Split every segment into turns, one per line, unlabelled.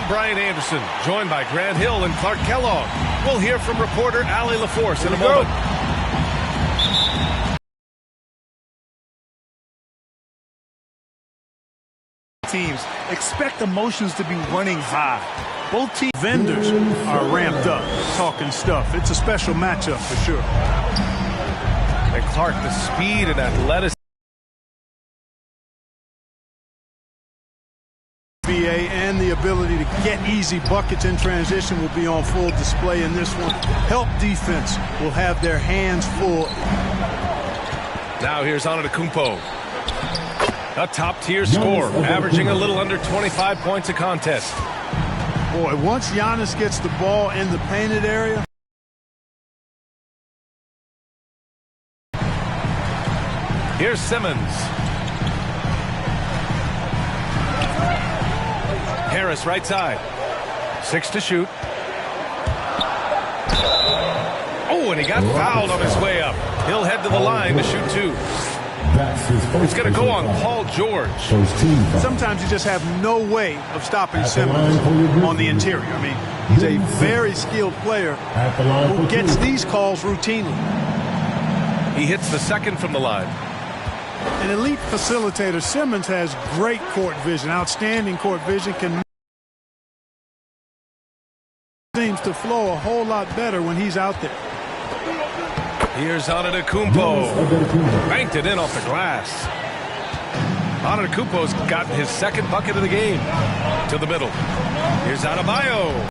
Brian Anderson, joined by Grant Hill and Clark Kellogg. We'll hear from reporter Allie LaForce in a moment.
Teams expect emotions to be running high. Both team vendors are ramped up, talking stuff. It's a special matchup for sure.
And Clark, the speed and athleticism.
And the ability to get easy buckets in transition will be on full display in this one. Help defense will have their hands full.
Now here's Antetokounmpo. A top-tier score, averaging a little under 25 points a contest.
Boy, once Giannis gets the ball in the painted area.
Here's Simmons. Harris right side. 6 to shoot. Oh, and he got fouled on his way up. He'll head to the line to shoot 2. It's going to go on Paul George.
Sometimes you just have no way of stopping Simmons on the interior. I mean, he's a very skilled player who gets these calls routinely.
He hits the second from the line.
An elite facilitator, Simmons has great court vision, outstanding court vision, can seems to flow a whole lot better when he's out there.
Here's Antetokounmpo. Banked it in off the glass. Antetokounmpo's gotten his second bucket of the game. To the middle. Here's Adebayo.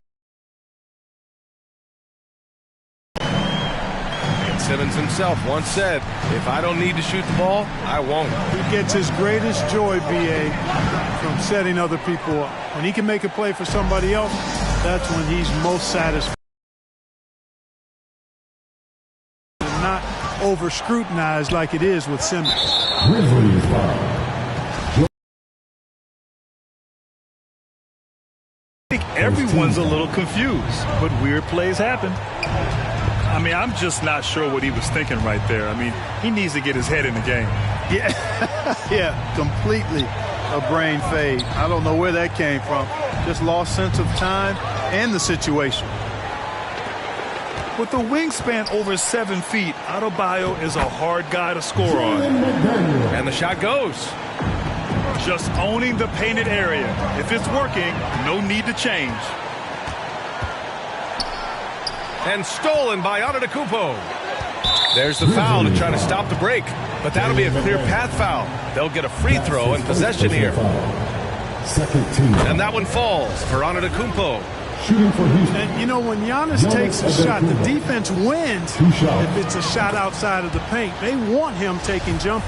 And Simmons himself once said, if I don't need to shoot the ball, I won't.
He gets his greatest joy, B.A., from setting other people up. When he can make a play for somebody else, that's when he's most satisfied. Not over scrutinized like it is with Simmons.
I think everyone's a little confused, but weird plays happen. I mean, I'm just not sure what he was thinking right there. I mean, he needs to get his head in the game.
Yeah, yeah, completely a brain fade. I don't know where that came from. Just lost sense of time and the situation.
With a wingspan over 7 feet, Adebayo is a hard guy to score on.
And the shot goes.
Just owning the painted area. If it's working, no need to change.
And stolen by Antetokounmpo. There's the foul to try to stop the break. But that'll be a clear path foul. They'll get a free throw and possession here. And that one falls for Antetokounmpo.
And, you know, when Giannis takes a shot, the defense wins if it's a shot outside of the paint. They want him taking jumpers.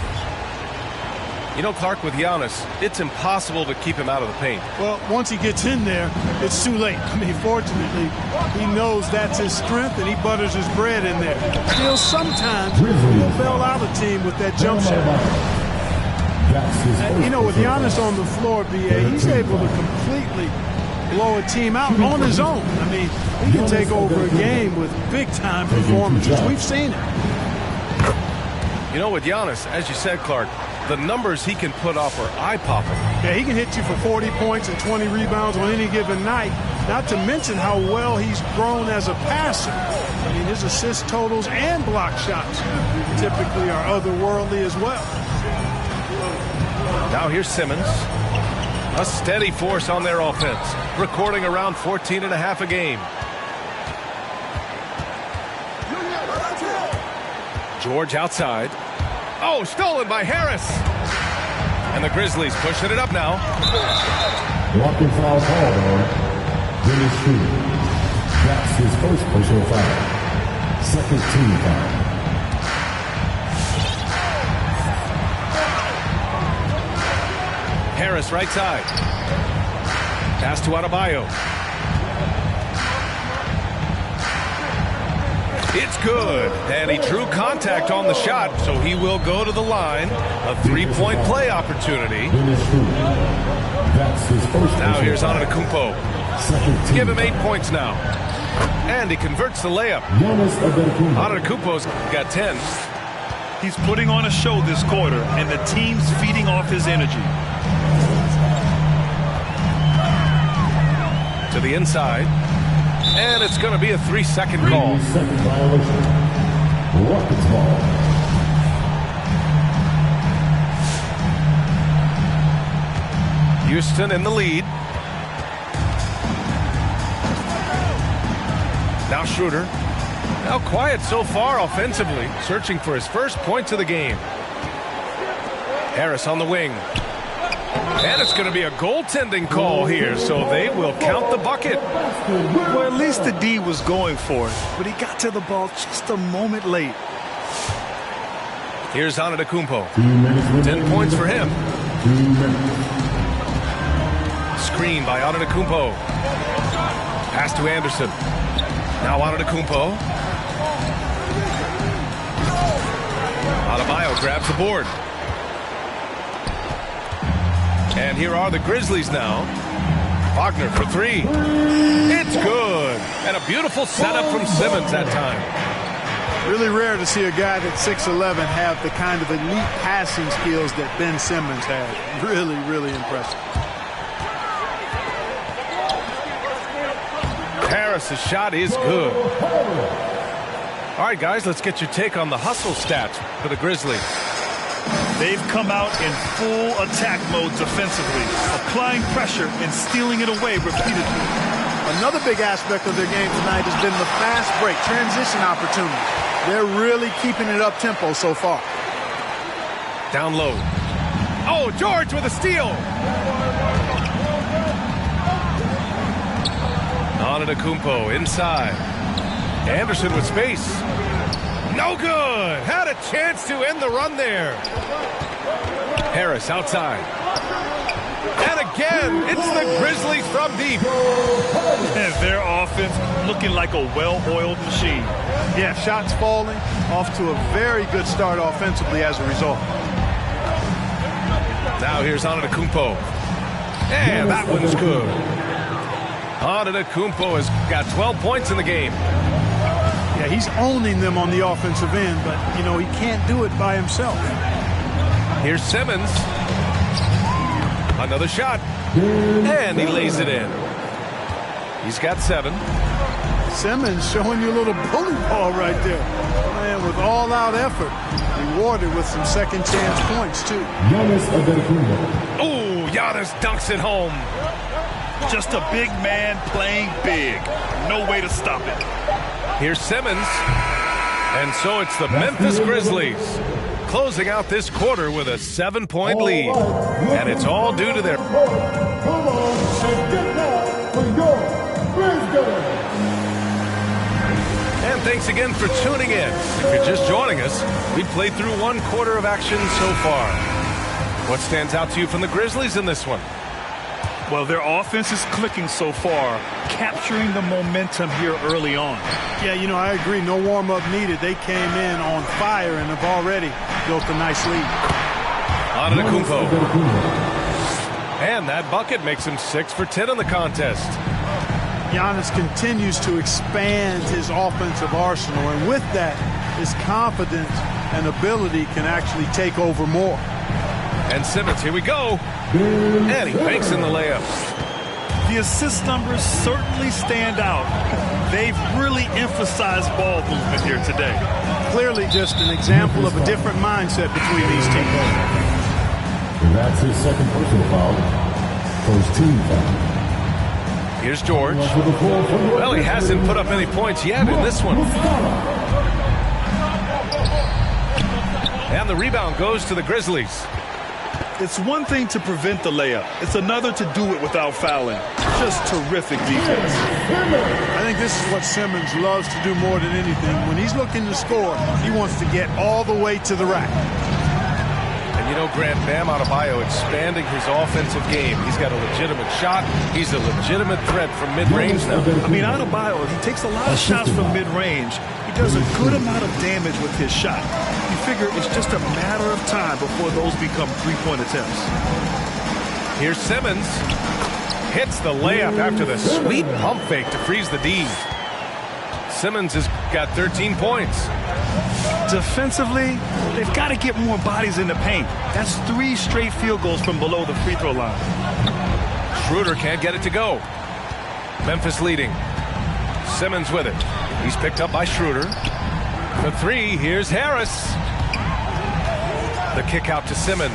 You know, Clark, with Giannis, it's impossible to keep him out of the paint.
Well, once he gets in there, it's too late. I mean, fortunately, he knows that's his strength, and he butters his bread in there. Still, sometimes he'll bail out a team with that jump shot. And, you know, with Giannis on the floor, B.A., he's able to completely blow a team out on his own. I mean, he can take over a game with big-time performances. We've seen it.
You know, with Giannis, as you said, Clark, the numbers he can put off are eye-popping.
Yeah, he can hit you for 40 points and 20 rebounds on any given night, not to mention how well he's grown as a passer. I mean, his assist totals and block shots typically are otherworldly as well.
Now here's Simmons. A steady force on their offense, recording around 14.5 a game. George outside. Oh, stolen by Harris. And the Grizzlies pushing it up now.
Walking foul called on Dennis Schroeder. That's his first personal foul. Second team foul.
Harris right side. Pass to Adebayo. It's good. And he drew contact on the shot, so he will go to the line. A three-point play opportunity. Now here's Antetokounmpo. Give him 8 points now. And he converts the layup. Antetokounmpo's got 10.
He's putting on a show this quarter, and the team's feeding off his energy.
to the inside. And it's going to be a 3-second call.
3-second violation. Weapons ball.
Houston in the lead. Now Schroeder. Now quiet so far offensively, searching for his first points of the game. Harris on the wing. And it's going to be a goaltending call here, so they will count the bucket.
Well, at least the D was going for it, but he got to the ball just a moment late.
Here's Antetokounmpo.
2 minutes
10 points for him.
2 minutes.
Screen by Antetokounmpo. Pass to Anderson. Now Antetokounmpo. Adebayo grabs the board. And here are the Grizzlies now. Wagner for 3. It's good. And a beautiful setup from Simmons that time.
Really rare to see a guy that's 6'11" have the kind of elite passing skills that Ben Simmons has. Really, really impressive.
Harris's shot is good. All right, guys, let's get your take on the hustle stats for the Grizzlies.
They've come out in full attack mode defensively, applying pressure and stealing it away repeatedly.
Another big aspect of their game tonight has been the fast break, transition opportunities. They're really keeping it up-tempo so far.
Down low. Oh, George with a steal. Antetokounmpo inside. Anderson with space. No good. Had a chance to end the run there. Harris outside. And again, it's the Grizzlies from deep.
And their offense looking like a well-oiled machine.
Yeah, shots falling, off to a very good start offensively as a result.
Now here's Antetokounmpo. And that one's good. Antetokounmpo has got 12 points in the game.
Yeah, he's owning them on the offensive end, but, you know, he can't do it by himself.
Here's Simmons. Another shot. And he lays it in. He's got 7.
Simmons showing you a little bully ball right there. Man, with all-out effort. Rewarded with some second-chance points, too.
Oh, Giannis dunks it home.
Just a big man playing big. No way to stop it.
Here's Simmons. And so it's the Memphis Grizzlies closing out this quarter with a 7-point lead. And it's all due to their... And thanks again for tuning in. If you're just joining us, we played through 1 quarter of action so far. What stands out to you from the Grizzlies in this one?
Well, their offense is clicking so far, capturing the momentum here early on.
Yeah, you know, I agree. No warm-up needed. They came in on fire and have already built a nice lead.
Antetokounmpo. And that bucket makes him 6 for 10 in the contest.
Giannis continues to expand his offensive arsenal, and with that, his confidence and ability can actually take over more.
And Simmons, here we go. And he banks in the layup.
The assist numbers certainly stand out. They've really emphasized ball movement here today.
Clearly just an example of a different mindset between these teams.
And that's his second personal foul. First team foul.
Here's George. Well, he hasn't put up any points yet in this one. And the rebound goes to the Grizzlies.
It's one thing to prevent the layup. It's another to do it without fouling. Just terrific defense.
I think this is what Simmons loves to do more than anything. When he's looking to score, he wants to get all the way to the rack.
And you know, Grant, Bam Adebayo expanding his offensive game. He's got a legitimate shot. He's a legitimate threat from mid-range now.
I mean, Adebayo, he takes a lot of shots from mid-range. He does a good amount of damage with his shot. You figure it's just a matter of time before those become three-point attempts.
Here's Simmons. Hits the layup after the sweet pump fake to freeze the D. Simmons has got 13 points.
Defensively, they've got to get more bodies in the paint. That's 3 straight field goals from below the free throw line.
Schroeder can't get it to go. Memphis leading. Simmons with it. He's picked up by Schroeder. For three, here's Harris. The kick out to Simmons.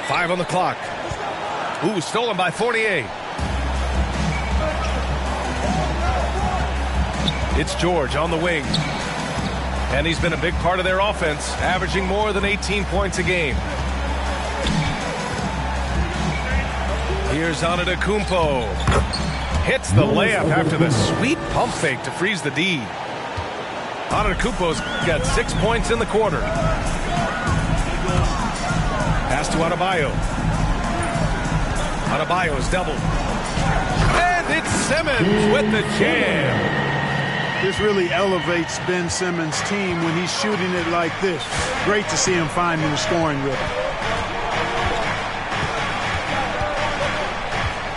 Five on the clock. Ooh, stolen by Fournier. It's George on the wing. And he's been a big part of their offense, averaging more than 18 points a game. Here's Antetokounmpo. Hits the layup after the sweet pump fake to freeze the D. Antetokounmpo's got 6 points in the quarter. Pass to Adebayo. Adebayo is doubled. And it's Simmons with the jam.
This really elevates Ben Simmons' team when he's shooting it like this. Great to see him finding the scoring rhythm.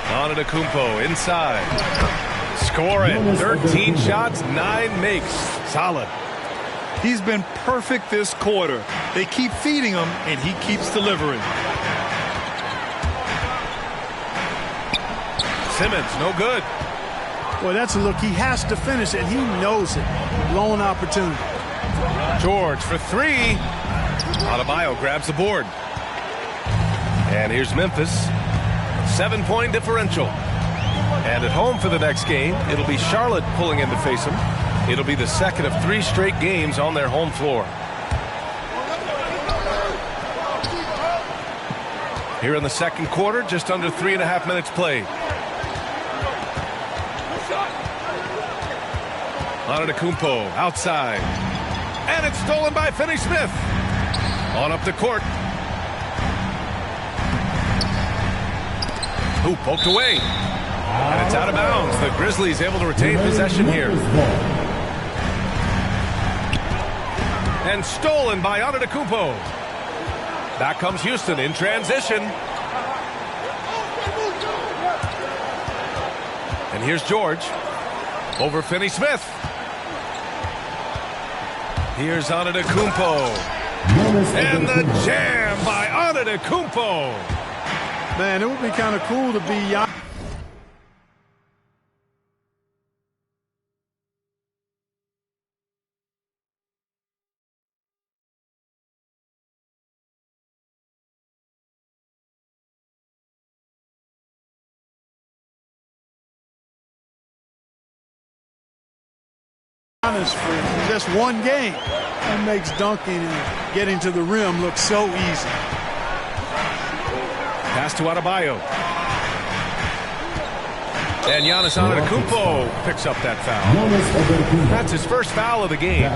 Antetokounmpo inside. Scoring. 13 shots, 9 makes. Solid.
He's been perfect this quarter. They keep feeding him, and he keeps delivering.
Simmons, no good.
Well, that's a look. He has to finish it. He knows it. Blown opportunity.
George for three. Adebayo grabs the board. And here's Memphis. 7-point differential. And at home for the next game, it'll be Charlotte pulling in to face them. It'll be the second of 3 straight games on their home floor. Here in the second quarter, just under 3.5 minutes played. Antetokounmpo outside. And it's stolen by Finney-Smith. On up the court. Who poked away. And it's out of bounds. The Grizzlies able to retain possession here. And stolen by Antetokounmpo. Back comes Houston in transition. And here's George. Over Finney-Smith. Here's Antetokounmpo. And the jam by Antetokounmpo.
Man, it would be kind of cool to be honest for just one game. It makes dunking and getting to the rim look so easy.
Pass to Adebayo. And Giannis Antetokounmpo picks up that foul. That's his first foul of the game.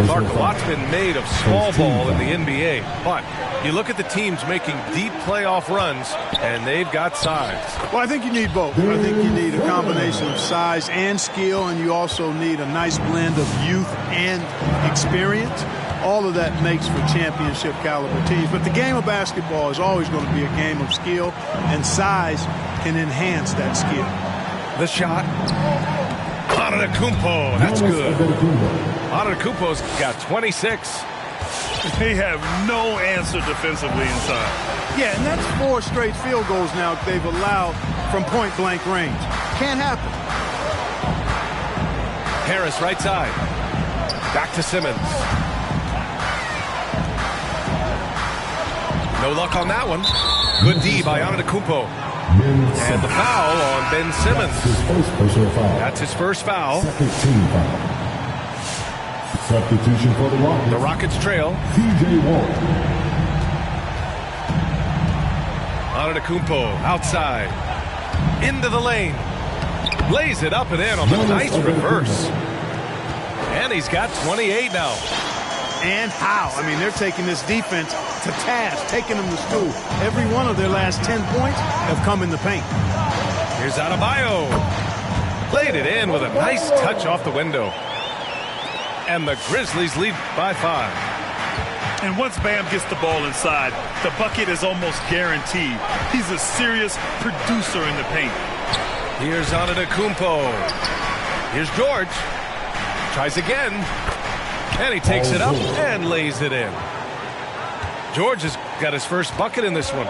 Mark, a lot's been made of small ball in the NBA, but you look at the teams making deep playoff runs, and they've got size.
Well, I think you need both. I think you need a combination of size and skill, and you also need a nice blend of youth and experience. All of that makes for championship caliber teams. But the game of basketball is always going to be a game of skill, and size can enhance that skill.
The shot. Antetokounmpo. That's good. Antetokounmpo's got 26.
They have no answer defensively inside.
Yeah, and that's 4 straight field goals now they've allowed from point-blank range. Can't happen.
Harris right side. Back to Simmons. No luck on that one. Good D by Antetokounmpo. And the foul on Ben Simmons. That's his first foul.
Second team foul. Substitution for the Rockets.
The Rockets trail.
TJ Warren.
Antetokounmpo outside. Into the lane. Lays it up and in on the nice reverse. And he's got 28 now.
And how? I mean, they're taking this defense to task, taking them to school. Every one of their last 10 points have come in the paint.
Here's Adebayo. Laid it in with a nice touch off the window. And the Grizzlies lead by 5.
And once Bam gets the ball inside, the bucket is almost guaranteed. He's a serious producer in the paint.
Here's Antetokounmpo. Here's George. Tries again. And he takes it up and lays it in. George has got his first bucket in this one.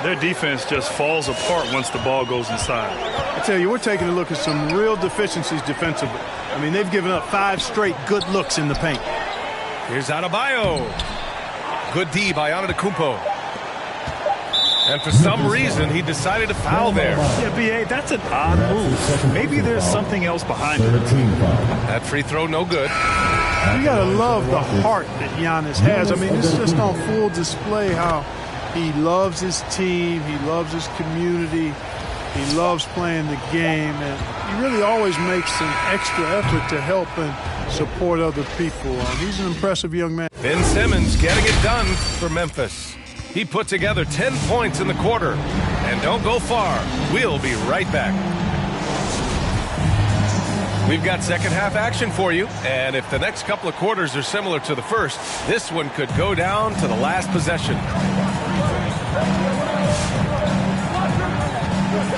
Their defense just falls apart once the ball goes inside.
I tell you, we're taking a look at some real deficiencies defensively. I mean, they've given up 5 straight good looks in the paint.
Here's Adebayo. Good D by Antetokounmpo. And for some reason, he decided to foul there.
Yeah, B.A., that's an odd move. Maybe there's something else behind it.
That free throw, no good.
You got to love the heart that Giannis has. I mean, it's just on full display how he loves his team. He loves his community. He loves playing the game. And he really always makes an extra effort to help and support other people. He's an impressive young man.
Ben Simmons getting it done for Memphis. He put together 10 points in the quarter. And don't go far. We'll be right back. We've got second half action for you. And if the next couple of quarters are similar to the first, this one could go down to the last possession.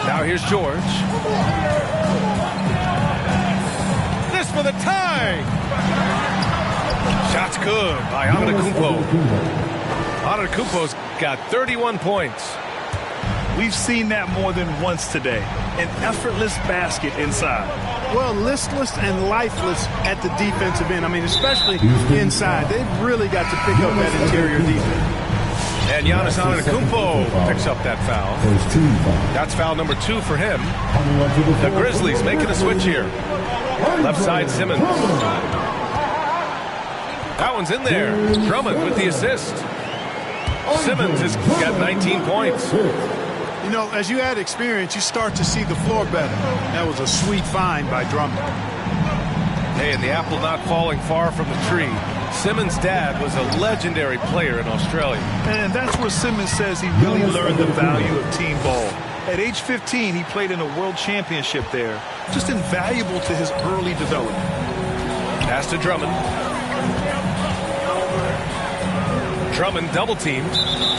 Now here's George. This for the tie. Shot's good by Antetokounmpo. Antetokounmpo's got 31 points.
We've seen that more than once today. An effortless basket inside.
Well, listless and lifeless at the defensive end. I mean, especially inside. They've really got to pick up that interior defense.
And Giannis Antetokounmpo picks up that foul. That's foul number 2 for him. The Grizzlies making a switch here. Left side, Simmons. That one's in there. Drummond with the assist. Simmons has got 19 points.
You know, as you add experience, you start to see the floor better. That was a sweet find by Drummond.
Hey, and the apple not falling far from the tree. Simmons' dad was a legendary player in Australia.
And that's where Simmons says he really learned the value of team ball. At age 15, he played in a world championship there. Just invaluable to his early development.
Pass to Drummond. Drummond double-teamed.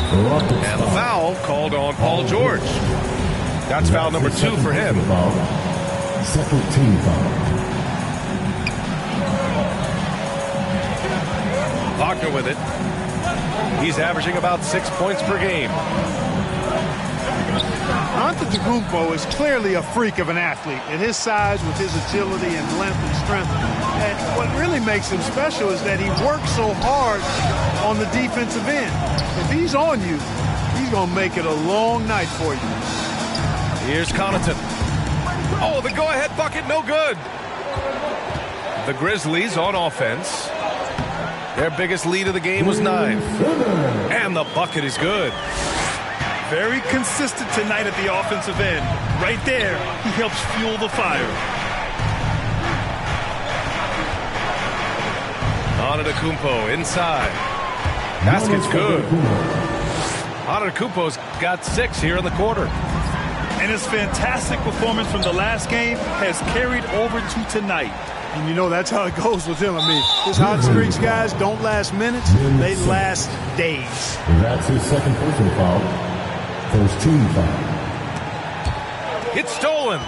And the foul called on Paul George. That's foul number 2 for him.
Second team foul.
Wagner with it. He's averaging about 6 points per game.
Antetokounmpo is clearly a freak of an athlete. At his size, with his agility and length and strength. And what really makes him special is that he works so hard on the defensive end. If he's on you, he's going to make it a long night for you.
Here's Connaughton. Oh, the go-ahead bucket, no good. The Grizzlies on offense. Their biggest lead of the game was 9. And the bucket is good.
Very consistent tonight at the offensive end. Right there, he helps fuel the fire.
Antetokounmpo inside. Basket's good. Antetokounmpo's got 6 here in the quarter.
And his fantastic performance from the last game has carried over to tonight.
And you know, that's how it goes with him. I mean, his hot streaks, guys, don't last minutes. They last days.
That's his second personal foul. First team foul.
It's stolen.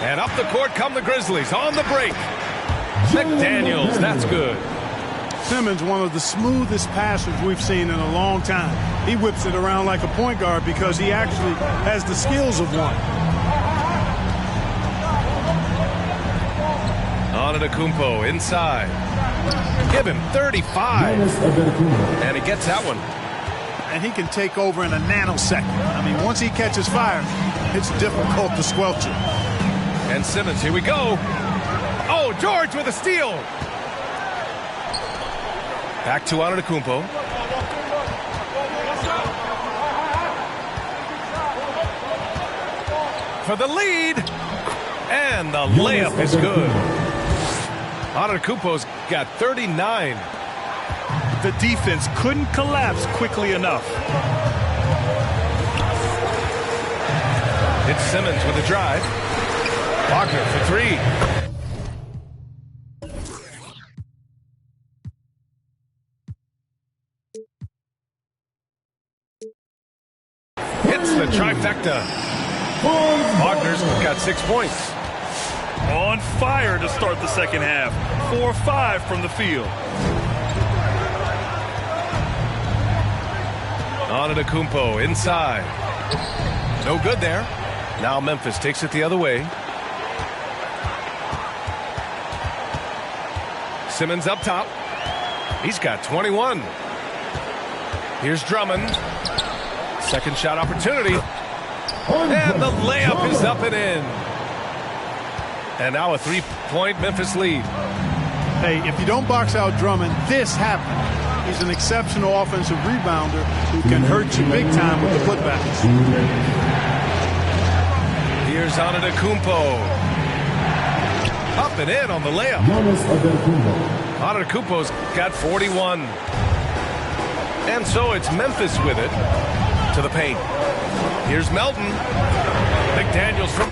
And up the court come the Grizzlies on the break. McDaniels, that's good.
Simmons, one of the smoothest passers we've seen in a long time. He whips it around like a point guard because he actually has the skills of one.
Antetokounmpo inside. Give him 35. And he gets that one.
And he can take over in a nanosecond. I mean, once he catches fire, it's difficult to squelch it.
And Simmons, here we go. Oh, George with a steal. Back to Antetokounmpo. For the lead. And the layup is good. Antetokounmpo's got 39.
The defense couldn't collapse quickly enough.
It's Simmons with a drive. Wagner for 3. Hits the trifecta. Wagner's got 6 points.
On fire to start the second half. 4-5 from the field.
Antetokounmpo inside. No good there. Now Memphis takes it the other way. Simmons up top. He's got 21. Here's Drummond. Second shot opportunity. And the layup is up and in. And now a three-point Memphis lead.
Hey, if you don't box out Drummond, this happened. He's an exceptional offensive rebounder who can hurt you big time with the putbacks.
Here's Antetokounmpo. Up and in on the layup. Antetokounmpo's got 41. And so it's Memphis with it to the paint. Here's Melton. McDaniels from...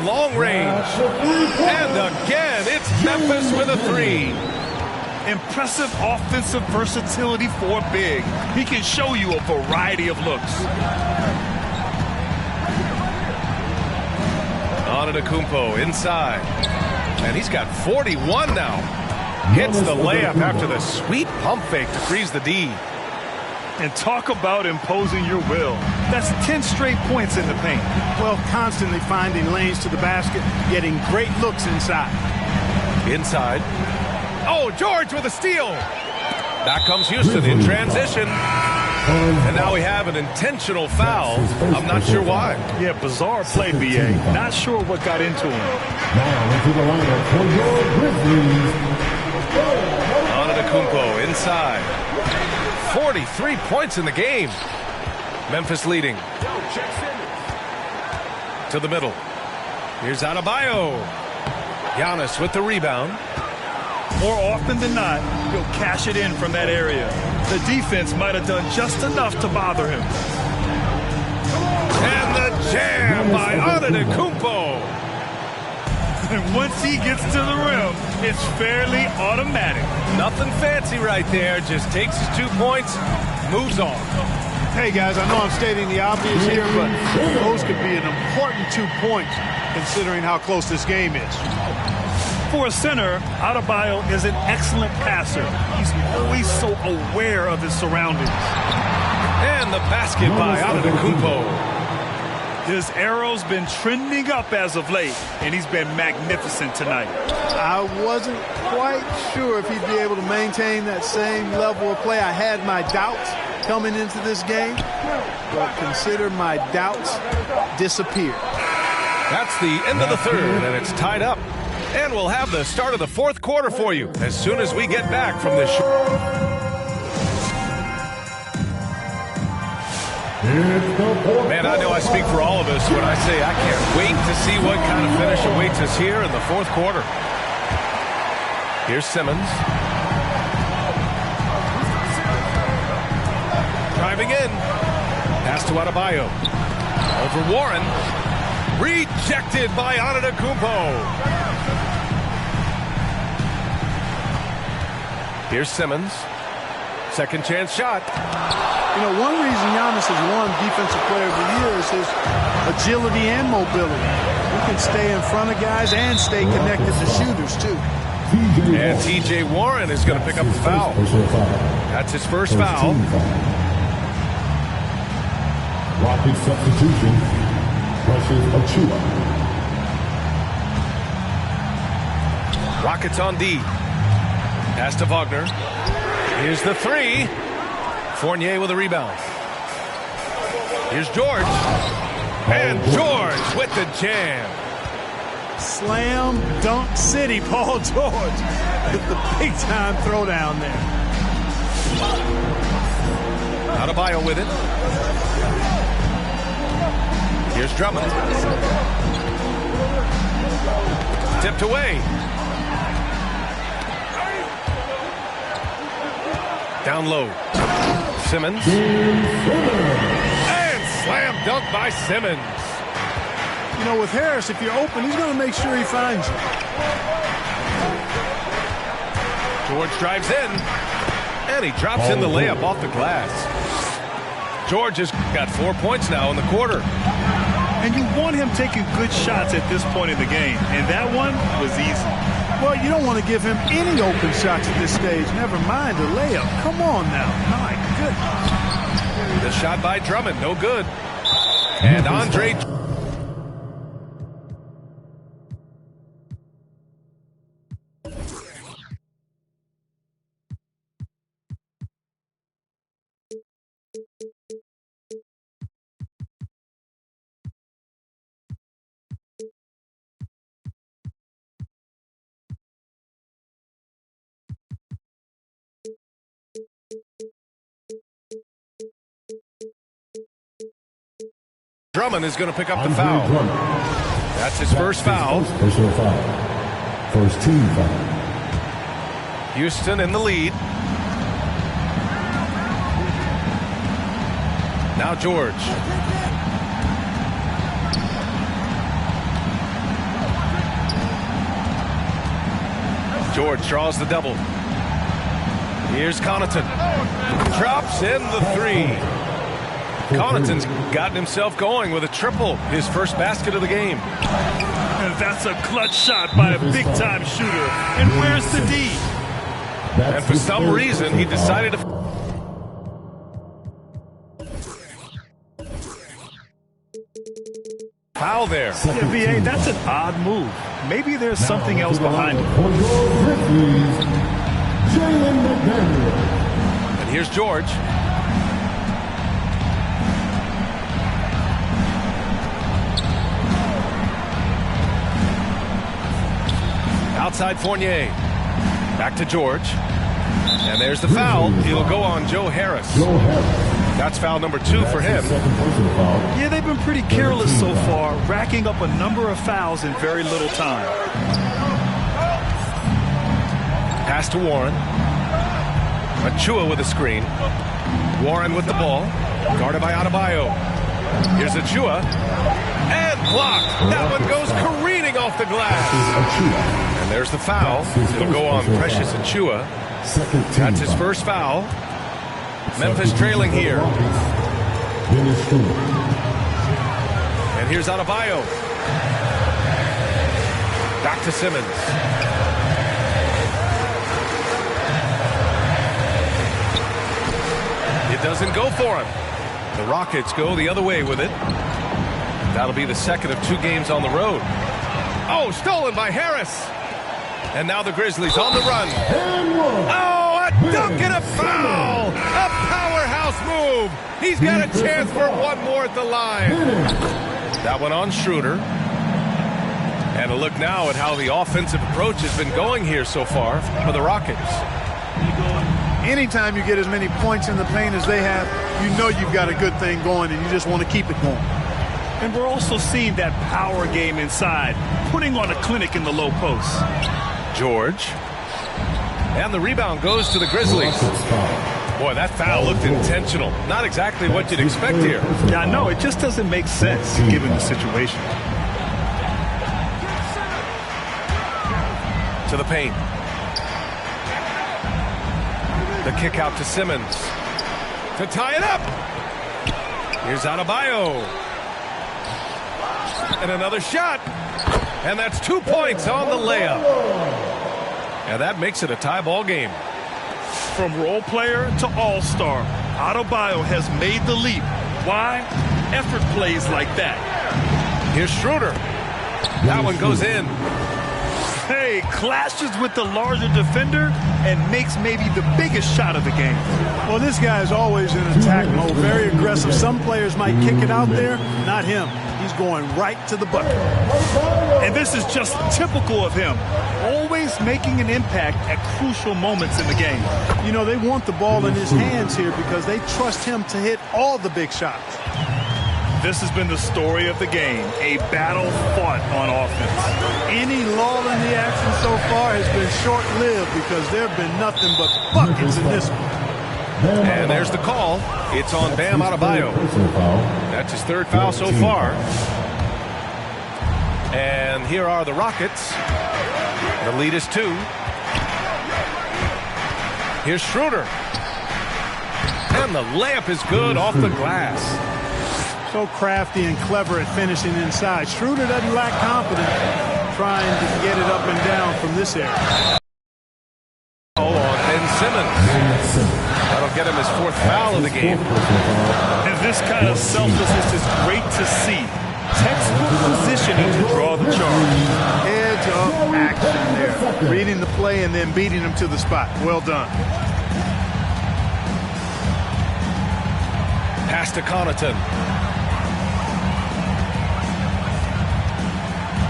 long range. And again, it's Memphis with a three.
Impressive offensive versatility for a big. He can show you a variety of looks.
Antetokounmpo inside. And he's got 41 now. Hits the layup after the sweet pump fake to freeze the D.
And talk about imposing your will. That's 10 straight points in the paint.
Well, constantly finding lanes to the basket, getting great looks inside.
Inside. Oh, George with a steal. Back comes Houston in transition. And now we have an intentional foul. I'm not sure why.
Yeah, bizarre play, B.A. Not sure what got into him.
Now into the lineup for your Grizzlies.
Antetokounmpo inside. 43 points in the game. Memphis leading. To the middle. Here's Adebayo. Giannis with the rebound.
More often than not, he'll cash it in from that area. The defense might have done just enough to bother him.
And the jam by Antetokounmpo.
And once he gets to the rim, it's fairly automatic.
Nothing fancy right there. Just takes his 2 points, moves on.
Hey, guys, I know I'm stating the obvious here, but those could be an important 2 points considering how close this game is.
For a center, Adebayo is an excellent passer. He's always so aware of his surroundings.
And the basket by Antetokounmpo.
His arrow's been trending up as of late, and he's been magnificent tonight.
I wasn't quite sure if he'd be able to maintain that same level of play. I had my doubts coming into this game, but consider my doubts disappeared.
That's the end of the third, and it's tied up. And we'll have the start of the fourth quarter for you as soon as we get back from this show. Man, I know I speak for all of us when I say I can't wait to see what kind of finish awaits us here in the fourth quarter. Here's Simmons. Driving in. Pass to Adebayo. Over Warren. Rejected by Antetokounmpo. Here's Simmons. Second chance shot.
You know, one reason Giannis has won Defensive Player of the Year is his agility and mobility. He can stay in front of guys and stay connected to shooters, too.
And T.J. Warren is going to pick up the foul. That's his first foul.
Rockets substitution. Pressures Achua.
Rockets on D. Pass to Wagner. Here's the three. Fournier with a rebound. Here's George. And George with the jam.
Slam dunk city, Paul George with the big-time throwdown there.
Adebayo with it. Here's Drummond. Tipped away. Down low. Simmons. And slam dunk by Simmons.
You know, with Harris, if you're open, he's going to make sure he finds you.
George drives in. And he drops in the layup off the glass. George has got 4 points now in the quarter.
And you want him taking good shots at this point in the game. And that one was easy.
Well, you don't want to give him any open shots at this stage. Never mind a layup. Come on now. My goodness.
The shot by Drummond, no good. And Andre... Drummond is going to pick up the foul. That's his first foul.
Personal foul. First team foul.
Houston in the lead. Now George. George draws the double. Here's Connaughton. Drops in the three. Connaughton's gotten himself going with a triple, his first basket of the game.
And that's a clutch shot by a big-time shooter. And where's the D?
And for some reason, he decided to... foul there.
Yeah, B.A., that's an odd move. Maybe there's something else behind it.
And here's George. Outside Fournier. Back to George. And there's the foul. He'll go on Joe Harris. That's foul number 2 for him.
Yeah, they've been pretty careless so far, racking up a number of fouls in very little time.
Pass to Warren. Achua with a screen. Warren with the ball. Guarded by Adebayo. Here's Achua. And blocked. That one goes careening off the glass. And there's the foul. It'll go on Precious Achua. That's his first foul. Memphis trailing here. And here's Adebayo. Back to Simmons. It doesn't go for him. The Rockets go the other way with it. That'll be the second of 2 games on the road. Oh, stolen by Harris. And now the Grizzlies on the run. Oh, a dunk and a foul. A powerhouse move. He's got a chance for one more at the line. That one on Schroeder. And a look now at how the offensive approach has been going here so far for the Rockets.
Anytime you get as many points in the paint as they have, you know you've got a good thing going and you just want to keep it going.
And we're also seeing that power game inside, putting on a clinic in the low post.
George. And the rebound goes to the Grizzlies. Boy, that foul looked intentional. Not exactly what you'd expect here.
Yeah, I know. It just doesn't make sense given the situation.
To the paint. The kick out to Simmons. To tie it up. Here's Adebayo. And another shot. And that's 2 points on the layup. And that makes it a tie ball game.
From role player to all-star, Adebayo has made the leap. Why? Effort plays like that.
Here's Schroeder. That one goes in.
Hey, clashes with the larger defender and makes maybe the biggest shot of the game.
Well, this guy is always in attack mode, very aggressive. Some players might kick it out there, not him. He's going right to the bucket.
And this is just typical of him, always making an impact at crucial moments in the game.
You know, they want the ball in his hands here because they trust him to hit all the big shots.
This has been the story of the game, a battle fought on offense.
Any lull in the action so far has been short-lived because there have been nothing but buckets in this one.
And there's the call. It's on Bam Adebayo. That's his 3rd foul so far. And here are the Rockets. The lead is 2. Here's Schroeder. And the layup is good off the glass.
So crafty and clever at finishing inside. Schroeder doesn't lack confidence trying to get it up and down from this area.
On Ben Simmons. That'll get him his 4th foul of the game.
And this kind of selflessness is great to see. Textbook positioning to draw the charge.
Heads-up action there. Reading the play and then beating him to the spot. Well done.
Pass to Connaughton.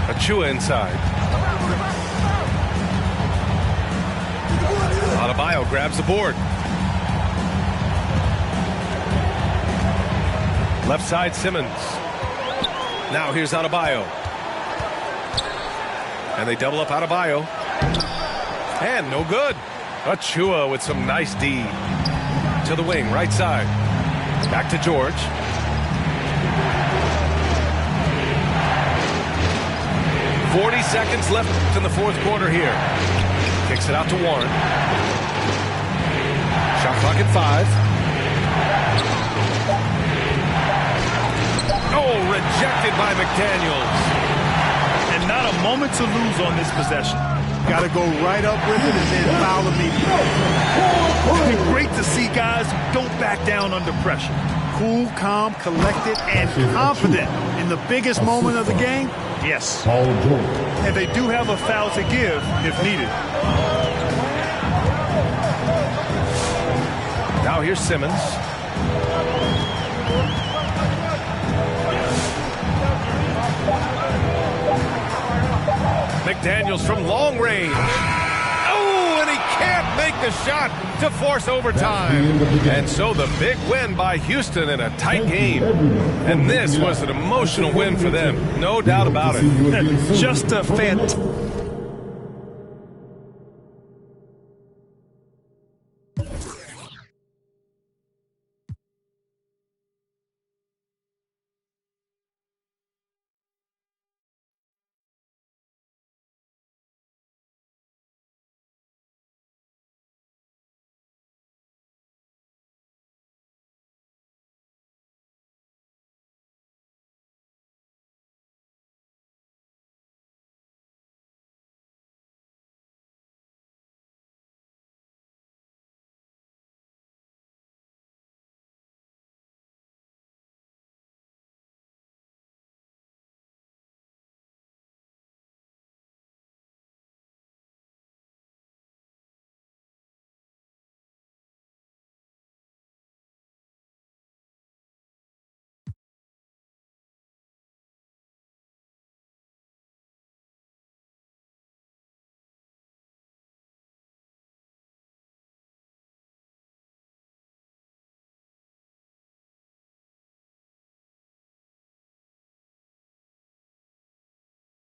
Achua inside. Adebayo grabs the board. Left side, Simmons. Now here's Adebayo. And they double up Adebayo. And no good. Achua with some nice D. To the wing, right side. Back to George. "40 seconds left in the 4th quarter here." Kicks it out to Warren. Shot clock at 5. Oh, rejected by McDaniels.
And not a moment to lose on this possession.
Got to go right up with it and then foul immediately.
It's great to see guys who don't back down under pressure.
Cool, calm, collected, and confident in the biggest moment of the game. Yes.
And they do have a foul to give if needed.
Now here's Simmons. McDaniels from long range. Oh, and he can't make the shot to force overtime. And so the big win by Houston in a tight game. And this was an emotional win for them. No doubt about it.
Just a fantastic.